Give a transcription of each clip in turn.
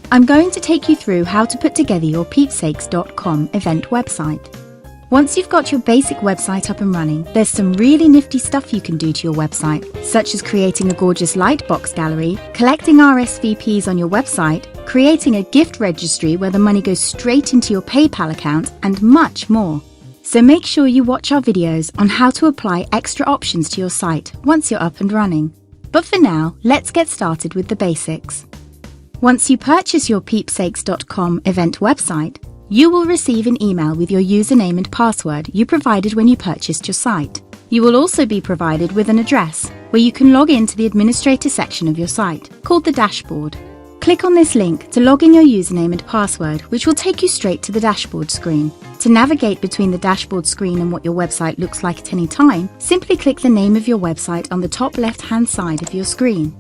I'm going to take you through how to put together your peepsakes.com event website. Once you've got your basic website up and running, there's some really nifty stuff you can do to your website, such as creating a gorgeous lightbox gallery, collecting RSVPs on your website, creating a gift registry where the money goes straight into your PayPal account, and much more. So make sure you watch our videos on how to apply extra options to your site once you're up and running. But for now, let's get started with the basics. Once you purchase your peepsakes.com event website, you will receive an email with your username and password you provided when you purchased your site. You will also be provided with an address where you can log into the administrator section of your site, called the dashboard. Click on this link to log in your username and password, which will take you straight to the dashboard screen. To navigate between the dashboard screen and what your website looks like at any time, simply click the name of your website on the top left-hand side of your screen.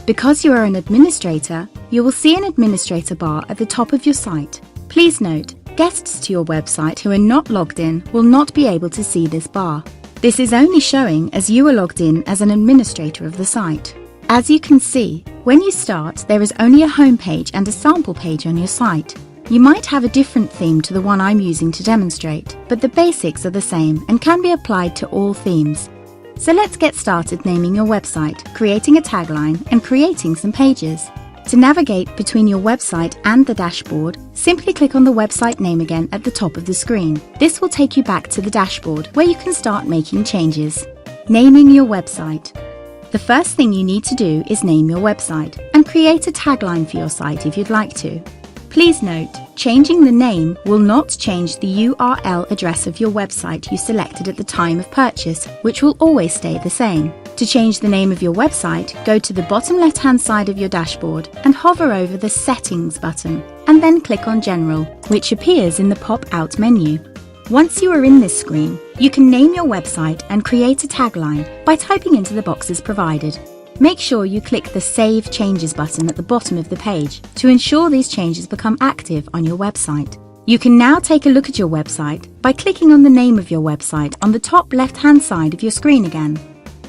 Because you are an administrator, you will see an administrator bar at the top of your site. Please note, guests to your website who are not logged in will not be able to see this bar. This is only showing as you are logged in as an administrator of the site. As you can see, when you start, there is only a home page and a sample page on your site. You might have a different theme to the one I'm using to demonstrate, but the basics are the same and can be applied to all themes. So let's get started naming your website, creating a tagline, and creating some pages. To navigate between your website and the dashboard, simply click on the website name again at the top of the screen. This will take you back to the dashboard where you can start making changes. Naming your website. The first thing you need to do is name your website and create a tagline for your site if you'd like to. Please note, changing the name will not change the URL address of your website you selected at the time of purchase, which will always stay the same. To change the name of your website, go to the bottom left-hand side of your dashboard and hover over the Settings button, and then click on General, which appears in the pop-out menu. Once you are in this screen, you can name your website and create a tagline by typing into the boxes provided. Make sure you click the Save Changes button at the bottom of the page to ensure these changes become active on your website. You can now take a look at your website by clicking on the name of your website on the top left-hand side of your screen again.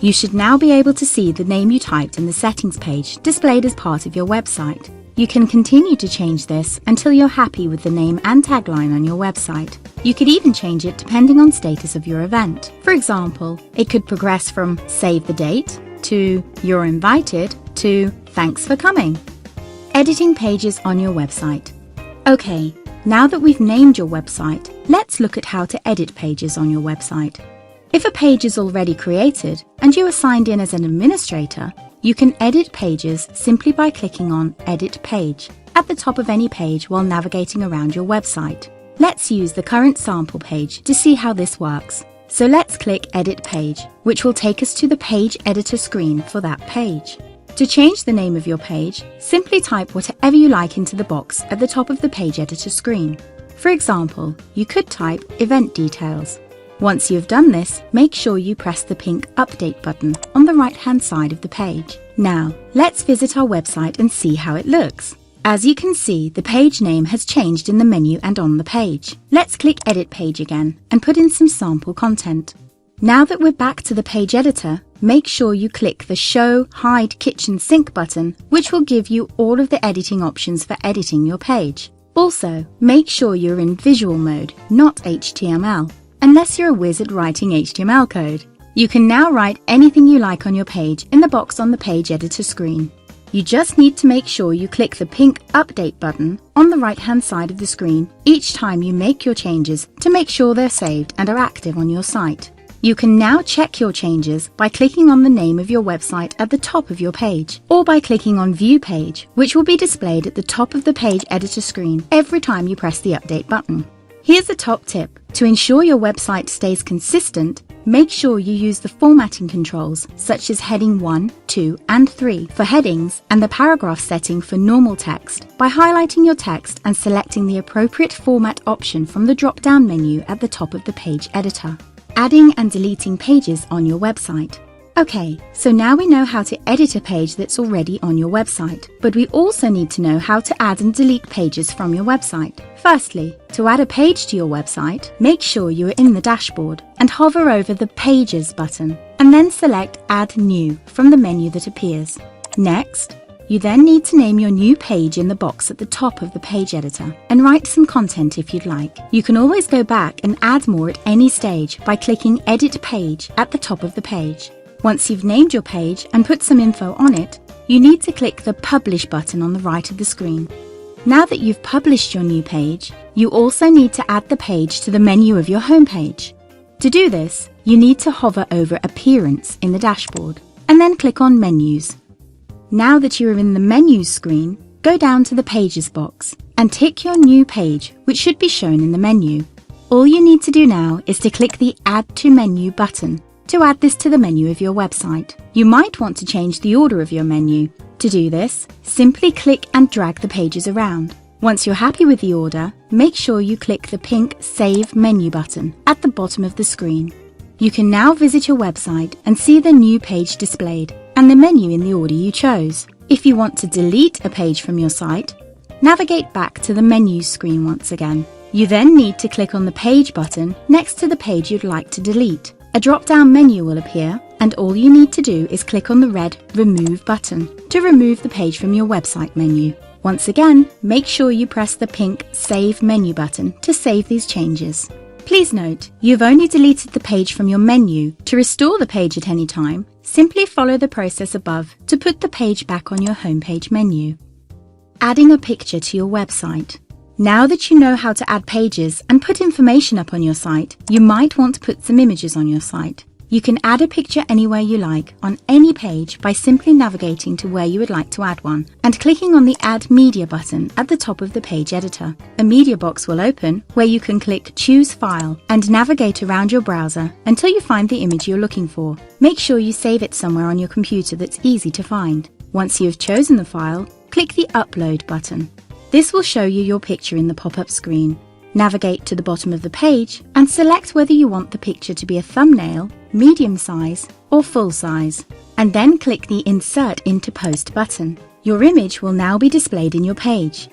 You should now be able to see the name you typed in the settings page displayed as part of your website. You can continue to change this until you're happy with the name and tagline on your website. You could even change it depending on status of your event. For example, it could progress from Save the Date to You're Invited to Thanks for Coming. Editing pages on your website. Okay, now that we've named your website, let's look at how to edit pages on your website. If a page is already created and you are signed in as an administrator, you can edit pages simply by clicking on Edit Page at the top of any page while navigating around your website. Let's use the current sample page to see how this works. So let's click Edit Page, which will take us to the page editor screen for that page. To change the name of your page, simply type whatever you like into the box at the top of the page editor screen. For example, you could type Event Details. Once you've done this, make sure you press the pink Update button on the right-hand side of the page. Now, let's visit our website and see how it looks. As you can see, the page name has changed in the menu and on the page. Let's click Edit Page again and put in some sample content. Now that we're back to the page editor, make sure you click the Show Hide Kitchen Sink button, which will give you all of the editing options for editing your page. Also, make sure you're in visual mode, not HTML. Unless you're a wizard writing HTML code. You can now write anything you like on your page in the box on the page editor screen. You just need to make sure you click the pink Update button on the right-hand side of the screen each time you make your changes to make sure they're saved and are active on your site. You can now check your changes by clicking on the name of your website at the top of your page, or by clicking on View Page, which will be displayed at the top of the page editor screen every time you press the Update button. Here's a top tip. To ensure your website stays consistent, make sure you use the formatting controls such as heading 1, 2, and 3 for headings and the paragraph setting for normal text by highlighting your text and selecting the appropriate format option from the drop-down menu at the top of the page editor. Adding and deleting pages on your website. Okay, so now we know how to edit a page that's already on your website, but we also need to know how to add and delete pages from your website. Firstly, to add a page to your website, make sure you are in the dashboard and hover over the Pages button, and then select Add New from the menu that appears. Next, You then need to name your new page in the box at the top of the page editor and write some content if you'd like. You can always go back and add more at any stage by clicking Edit Page at the top of the page. Once you've named your page and put some info on it, you need to click the Publish button on the right of the screen. Now that you've published your new page, you also need to add the page to the menu of your home page. To do this, you need to hover over Appearance in the dashboard and then click on Menus. Now that you are in the Menus screen, go down to the Pages box and tick your new page, which should be shown in the menu. All you need to do now is to click the Add to Menu button to add this to the menu of your website. You might want to change the order of your menu. To do this, simply click and drag the pages around. Once you're happy with the order, make sure you click the pink Save Menu button at the bottom of the screen. You can now visit your website and see the new page displayed and the menu in the order you chose. If you want to delete a page from your site, navigate back to the Menus screen once again. You then need to click on the Page button next to the page you'd like to delete. A drop-down menu will appear, and all you need to do is click on the red Remove button to remove the page from your website menu. Once again, make sure you press the pink Save Menu button to save these changes. Please note, you've only deleted the page from your menu. To restore the page at any time, simply follow the process above to put the page back on your homepage menu. Adding a picture to your website. Now that you know how to add pages and put information up on your site, you might want to put some images on your site. You can add a picture anywhere you like on any page by simply navigating to where you would like to add one and clicking on the Add Media button at the top of the page editor. A media box will open where you can click Choose File and navigate around your browser until you find the image you're looking for. Make sure you save it somewhere on your computer that's easy to find. Once you have chosen the file, click the Upload button. This will show you your picture in the pop-up screen. Navigate to the bottom of the page and select whether you want the picture to be a thumbnail, medium size or full size, and then click the Insert into Post button. Your image will now be displayed in your page.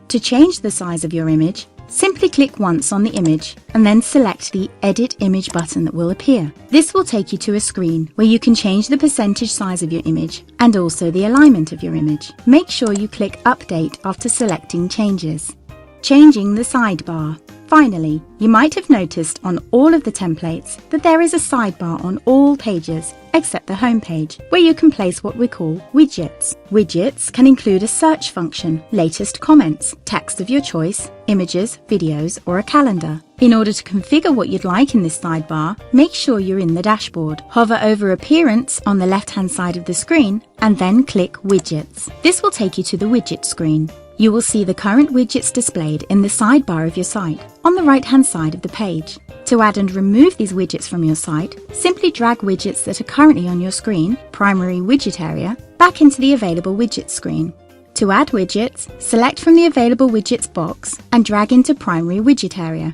To change the size of your image, simply click once on the image and then select the Edit Image button that will appear. This will take you to a screen where you can change the percentage size of your image and also the alignment of your image. Make sure you click Update after selecting changes. Changing the sidebar. Finally, you might have noticed on all of the templates that there is a sidebar on all pages except the home page, where you can place what we call widgets. Widgets can include a search function, latest comments, text of your choice, images, videos, or a calendar. In order to configure what you'd like in this sidebar, make sure you're in the dashboard. Hover over Appearance on the left-hand side of the screen and then click Widgets. This will take you to the widget screen. You will see the current widgets displayed in the sidebar of your site on the right-hand side of the page. To add and remove these widgets from your site, simply drag widgets that are currently on your screen, primary widget area, back into the Available Widgets screen. To add widgets, select from the Available Widgets box and drag into Primary Widget area.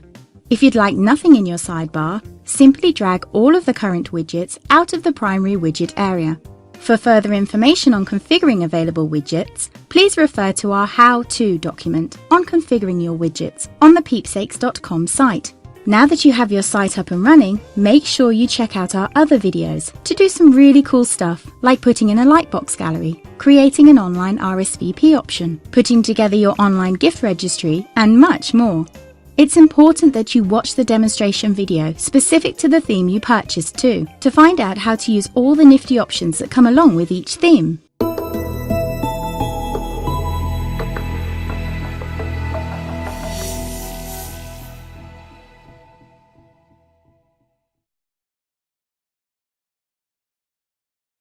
If you'd like nothing in your sidebar, simply drag all of the current widgets out of the Primary Widget area. For further information on configuring available widgets, please refer to our How-To document on configuring your widgets on the peepsakes.com site. Now that you have your site up and running, make sure you check out our other videos to do some really cool stuff like putting in a Lightbox gallery, creating an online RSVP option, putting together your online gift registry, and much more. It's important that you watch the demonstration video specific to the theme you purchased too, to find out how to use all the nifty options that come along with each theme.